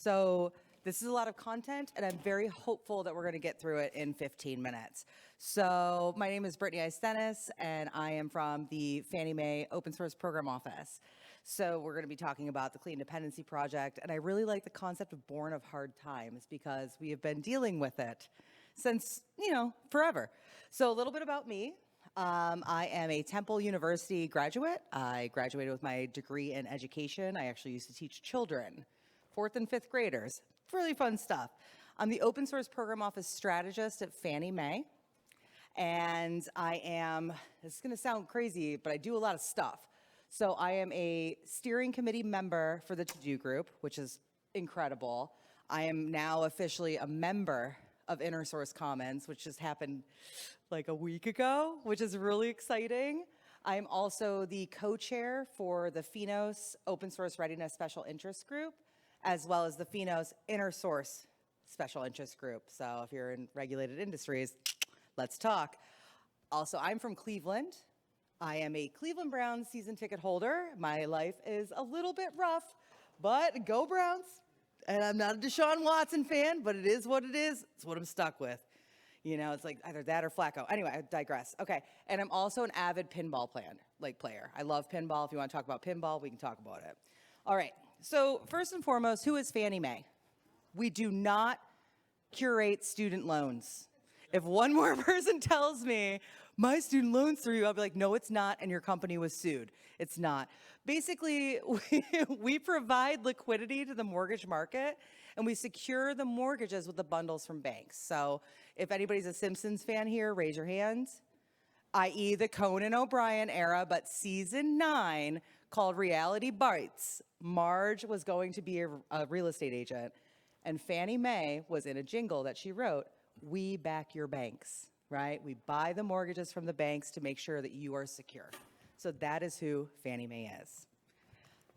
So this is a lot of content, and I'm very hopeful that we're going to get through it in 15 minutes. So my name is Brittany Istenes, and I am from the Fannie Mae Open Source Program Office. So we're going to be talking about the Clean Dependency Project, and I really like the concept of born of hard times because we have been dealing with it since, forever. So a little bit about me. I am a Temple University graduate. I graduated with my degree in education. I actually used to teach children, 4th and 5th graders. Really fun stuff. I'm the Open Source Program Office Strategist at Fannie Mae. And I am, this is going to sound crazy, but I do a lot of stuff. So I am a steering committee member for the To-Do group, which is incredible. I am now officially a member of InnerSource Commons, which just happened like a week ago, which is really exciting. I'm also the co-chair for the FINOS Open Source Readiness Special Interest Group, as well as the FINOS InnerSource Special Interest Group. So if you're in regulated industries, let's talk. Also, I'm from Cleveland. I am a Cleveland Browns season ticket holder. My life is a little bit rough, but go Browns. And I'm not a Deshaun Watson fan, but it is what it is. It's what I'm stuck with. It's like either that or Flacco. Anyway, I digress. Okay, and I'm also an avid pinball player. I love pinball. If you want to talk about pinball, we can talk about it. All right, so first and foremost, who is Fannie Mae? We do not curate student loans. If one more person tells me, my student loan's through you, I'll be like, no, it's not, and your company was sued. It's not. Basically, we provide liquidity to the mortgage market, and we secure the mortgages with the bundles from banks. So if anybody's a Simpsons fan here, raise your hands, i.e. the Conan O'Brien era, but season 9, called Reality Bites. Marge was going to be a real estate agent, and Fannie Mae was in a jingle that she wrote, we back your banks, right? We buy the mortgages from the banks to make sure that you are secure. So that is who Fannie Mae is.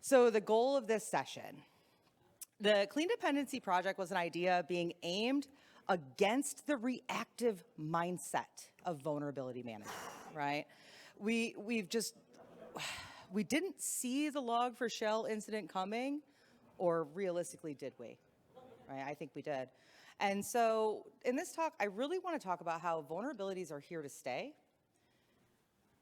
So the goal of this session, the Clean Dependency Project was an idea being aimed against the reactive mindset of vulnerability management, right? We didn't see the Log4Shell incident coming, or realistically, did we? Right? I think we did. And so in this talk, I really want to talk about how vulnerabilities are here to stay.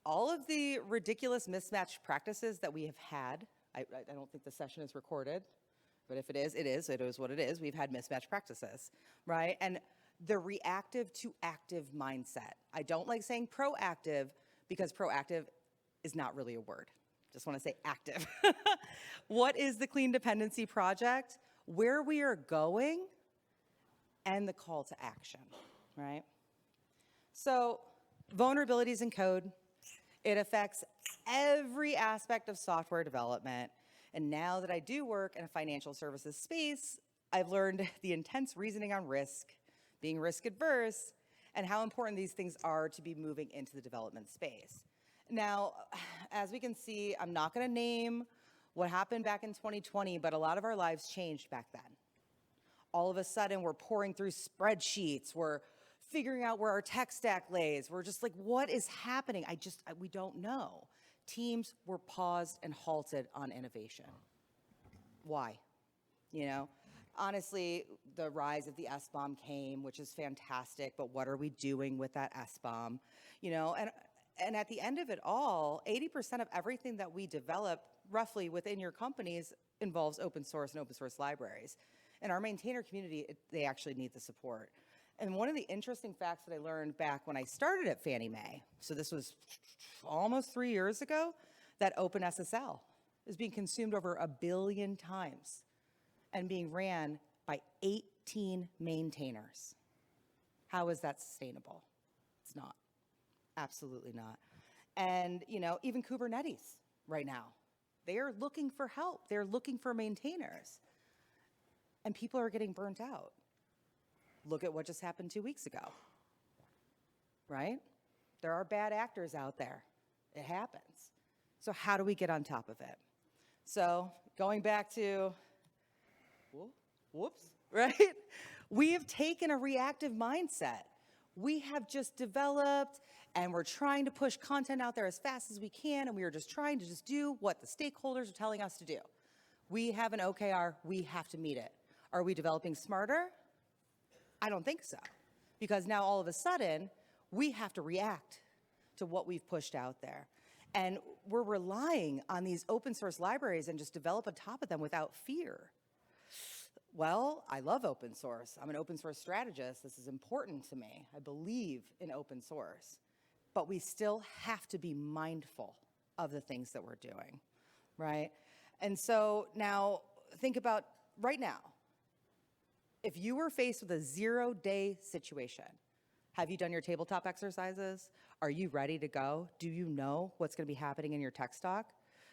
All of the ridiculous mismatched practices that we have had, I don't think the session is recorded, but if it is, it is what it is. We've had mismatched practices, right? And the reactive to active mindset. I don't like saying proactive because proactive is not really a word. Just want to say active. What is the Clean Dependency Project? Where we are going and the call to action, right? So vulnerabilities in code, it affects every aspect of software development. And now that I do work in a financial services space, I've learned the intense reasoning on risk, being risk adverse, and how important these things are to be moving into the development space. Now, as we can see, I'm not gonna name what happened back in 2020, but a lot of our lives changed back then. All of a sudden, we're pouring through spreadsheets, we're figuring out where our tech stack lays. We're just like, what is happening? We don't know. Teams were paused and halted on innovation. Why? Honestly, the rise of the SBOM came, which is fantastic, but what are we doing with that SBOM? And at the end of it all, 80% of everything that we develop roughly within your companies involves open source and open source libraries. And our maintainer community, they actually need the support. And one of the interesting facts that I learned back when I started at Fannie Mae, so this was almost 3 years ago, that OpenSSL is being consumed over 1 billion times and being ran by 18 maintainers. How is that sustainable? It's not. Absolutely not. And even Kubernetes right now, they are looking for help. They're looking for maintainers. And people are getting burnt out. Look at what just happened 2 weeks ago, right? There are bad actors out there. It happens. So how do we get on top of it? So going back to, whoops, right? We have taken a reactive mindset. We have just developed and we're trying to push content out there as fast as we can, and we are just trying to do what the stakeholders are telling us to do. We have an OKR, we have to meet it. Are we developing smarter? I don't think so. Because now all of a sudden, we have to react to what we've pushed out there. And we're relying on these open source libraries and just develop on top of them without fear. Well, I love open source. I'm an open source strategist. This is important to me. I believe in open source. But we still have to be mindful of the things that we're doing, right? And so now think about right now, if you were faced with a 0-day situation, have you done your tabletop exercises? Are you ready to go? Do you know what's going to be happening in your tech stock?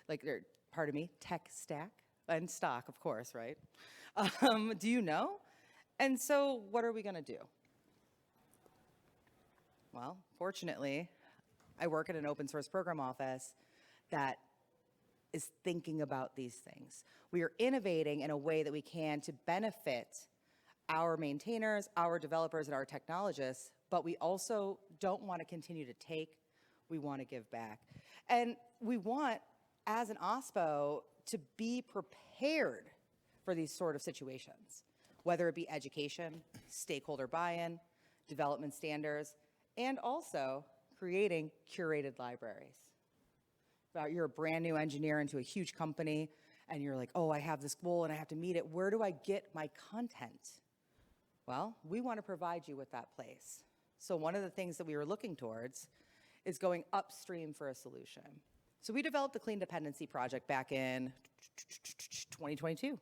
Tech stack and stock, of course, right? Do you know? And so what are we going to do? Well, fortunately, I work at an open source program office that is thinking about these things. We are innovating in a way that we can to benefit our maintainers, our developers, and our technologists, but we also don't want to continue to take, we want to give back. And we want, as an OSPO, to be prepared for these sort of situations, whether it be education, stakeholder buy-in, development standards, and also creating curated libraries. You're a brand new engineer into a huge company, and you're like, oh, I have this goal and I have to meet it. Where do I get my content? Well, we want to provide you with that place. So one of the things that we were looking towards is going upstream for a solution. So we developed the Clean Dependency Project back in 2022,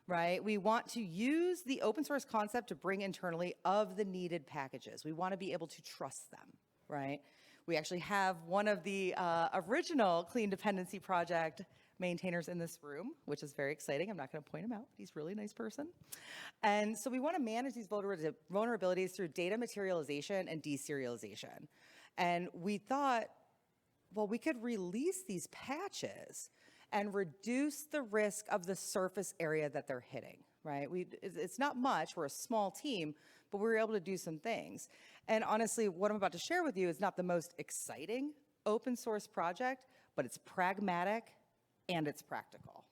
right? We want to use the open source concept to bring internally of the needed packages. We want to be able to trust them, right? We actually have one of the original Clean Dependency Project maintainers in this room, which is very exciting. I'm not going to point him out. He's a really nice person. And so we want to manage these vulnerabilities through data materialization and deserialization. And we thought, well, we could release these patches and reduce the risk of the surface area that they're hitting, right? It's not much. We're a small team, but we were able to do some things. And honestly, what I'm about to share with you is not the most exciting open source project, but it's pragmatic and it's practical.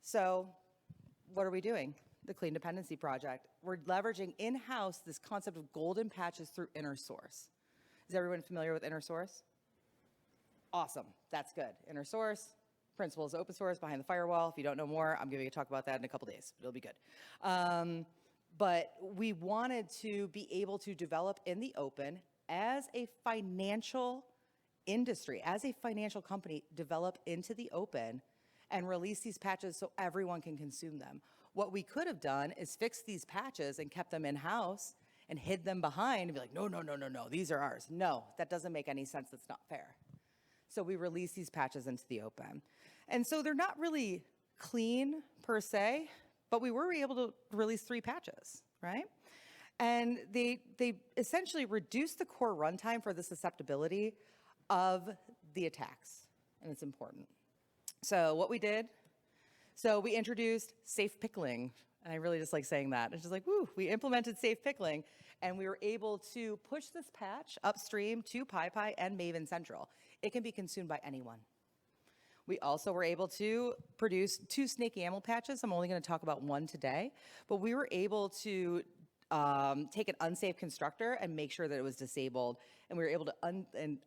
So what are we doing? The Clean Dependency Project. We're leveraging in-house this concept of golden patches through inner source. Is everyone familiar with inner source? Awesome, that's good. Inner source, principles open source, behind the firewall. If you don't know more, I'm going to talk about that in a couple days. It'll be good. But we wanted to be able to develop in the open as a financial industry, as a financial company, develop into the open and release these patches so everyone can consume them. What we could have done is fix these patches and kept them in-house and hid them behind and be like, no, these are ours. No, that doesn't make any sense. That's not fair. So we release these patches into the open. And so they're not really clean per se, but we were able to release 3 patches, right? And they essentially reduce the core runtime for the susceptibility of the attacks, and it's important. So what we did, so we introduced safe pickling, and I really just like saying that. It's just like, woo, we implemented safe pickling, and we were able to push this patch upstream to PyPy and Maven Central. It can be consumed by anyone. We also were able to produce 2 snake YAML patches. I'm only going to talk about one today, but we were able to take an unsafe constructor and make sure that it was disabled, and we were able to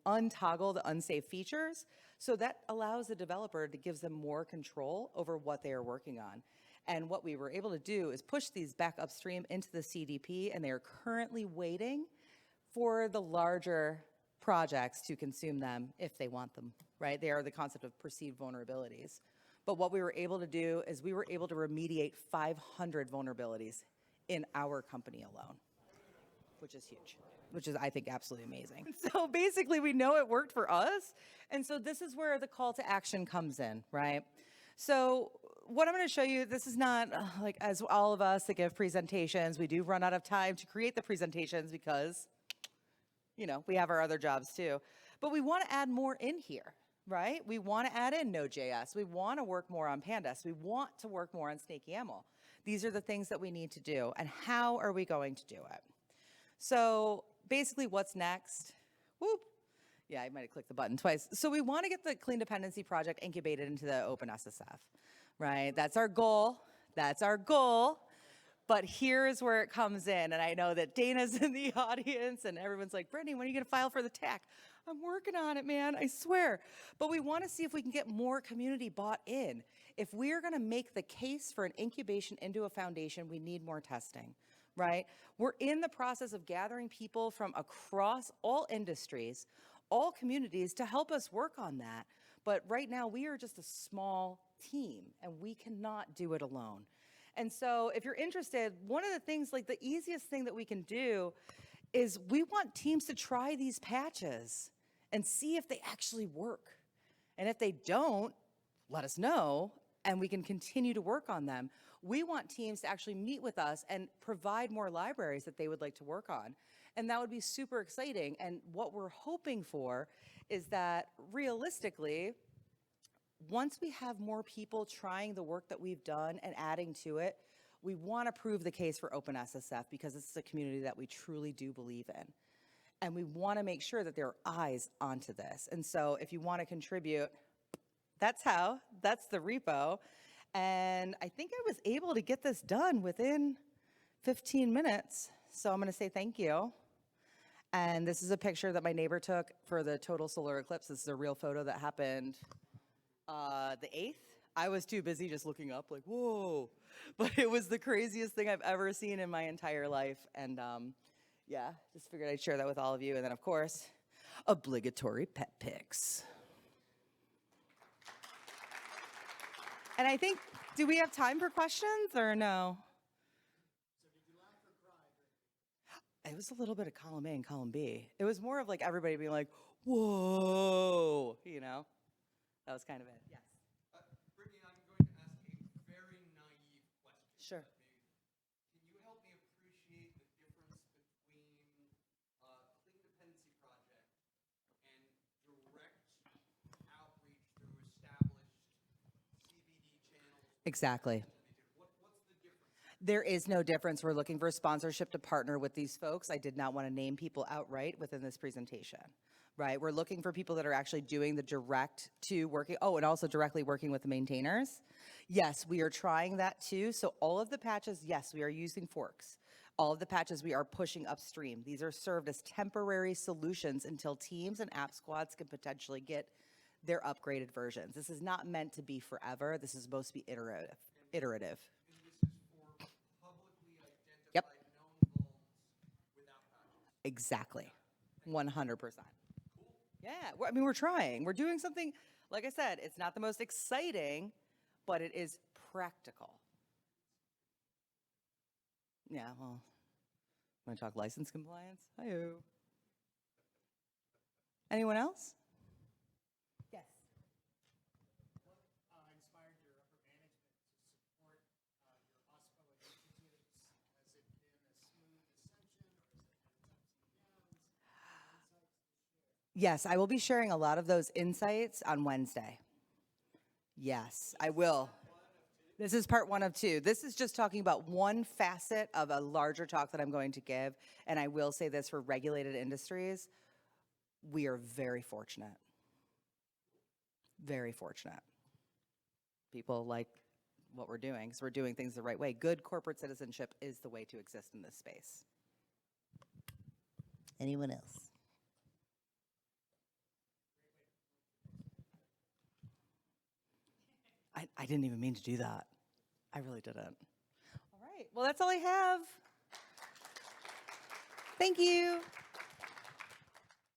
untoggle the unsafe features. So that allows the developer to give them more control over what they are working on. And what we were able to do is push these back upstream into the CDP, and they are currently waiting for the larger projects to consume them if they want them, right? They are the concept of perceived vulnerabilities. But what we were able to do is we were able to remediate 500 vulnerabilities in our company alone, which is huge, which is, I think, absolutely amazing. So basically, we know it worked for us. And so this is where the call to action comes in, right? So what I'm going to show you, this is not like as all of us that give presentations, we do run out of time to create the presentations because, you know, we have our other jobs too. But we want to add more in here, right? We want to add in Node.js. We want to work more on Pandas. We want to work more on Snake YAML. These are the things that we need to do. And how are we going to do it? So basically, what's next? Whoop. Yeah, I might have clicked the button twice. So we want to get the Clean Dependency Project incubated into the OpenSSF, right? That's our goal. That's our goal. But here's where it comes in. And I know that Dana's in the audience and everyone's like, Brittany, when are you going to file for the TAC? I'm working on it, man, I swear. But we want to see if we can get more community bought in. If we're going to make the case for an incubation into a foundation, we need more testing, right? We're in the process of gathering people from across all industries, all communities to help us work on that. But right now we are just a small team and we cannot do it alone. And so if you're interested, one of the things, like the easiest thing that we can do is we want teams to try these patches and see if they actually work. And if they don't, let us know and we can continue to work on them. We want teams to actually meet with us and provide more libraries that they would like to work on. And that would be super exciting. And what we're hoping for is that realistically, once we have more people trying the work that we've done and adding to it, we want to prove the case for OpenSSF because this is a community that we truly do believe in. And we want to make sure that there are eyes onto this. And so if you want to contribute, that's the repo. And I think I was able to get this done within 15 minutes. So I'm going to say thank you. And this is a picture that my neighbor took for the total solar eclipse. This is a real photo that happened the 8th. I was too busy just looking up like, whoa. But it was the craziest thing I've ever seen in my entire life. And yeah, just figured I'd share that with all of you. And then of course, obligatory pet pics. And I think, do we have time for questions or no? So did you laugh or cry? It was a little bit of column A and column B. It was more of like everybody being like, whoa, you know? That was kind of it, yes. Brittany, I'm going to ask a very naive question. Sure. Can you help me appreciate the difference between Clean Dependency Project and direct outreach through established CBD channels? Exactly. What's the difference? There is no difference. We're looking for sponsorship to partner with these folks. I did not want to name people outright within this presentation, right? We're looking for people that are actually doing the direct to working, and also directly working with the maintainers. Yes, we are trying that too. So all of the patches, yes, we are using forks. All of the patches we are pushing upstream. These are served as temporary solutions until teams and app squads can potentially get their upgraded versions. This is not meant to be forever. This is supposed to be iterative. And this is for publicly identified Yep. known vulns without patches. Exactly. 100%. Yeah, I mean, we're trying. We're doing something, like I said, it's not the most exciting, but it is practical. Yeah, well, want to talk license compliance? Hi-yo. Anyone else? Yes. What inspired your upper management to support your OSPO initiatives? Has it been a smooth ascension or has it had its ups and downs? Insights to share? Yes, I will be sharing a lot of those insights on Wednesday. Yes, I will. This is part 1 of 2. This is just talking about one facet of a larger talk that I'm going to give. And I will say this for regulated industries, we are very fortunate. Very fortunate. People like what we're doing because we're doing things the right way. Good corporate citizenship is the way to exist in this space. Anyone else? I didn't even mean to do that. I really didn't. All right. Well, that's all I have. Thank you.